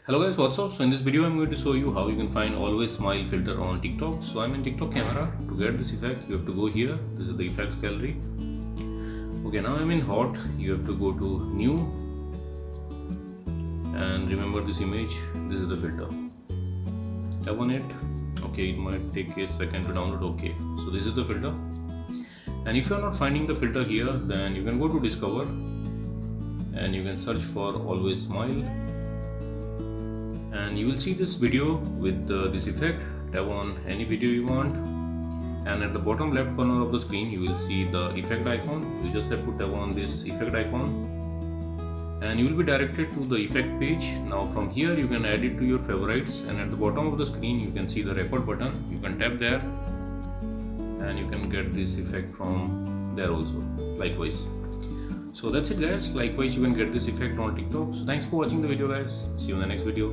Hello guys, what's up? So in this video I'm going to show you how you can find always smile filter on TikTok. So I'm in TikTok camera. To get this effect you have to go here. This is the effects gallery. Okay, now I'm in hot. You have to go to new and remember this image. This is the filter. Tap on it. Okay, it might take a second to download. Okay, so this is the filter. And if you are not finding the filter here, then you can go to discover and you can search for always smile. And you will see this video with this effect. Tap on any video you want, and at the bottom left corner of the screen you will see the effect icon. You just have to tap on this effect icon and you will be directed to the effect page. Now from here you can add it to your favorites, and at the bottom of the screen you can see the record button. You can tap there and you can get this effect from there also likewise. So that's it guys, likewise you can get this effect on TikTok. So thanks for watching the video guys, see you in the next video.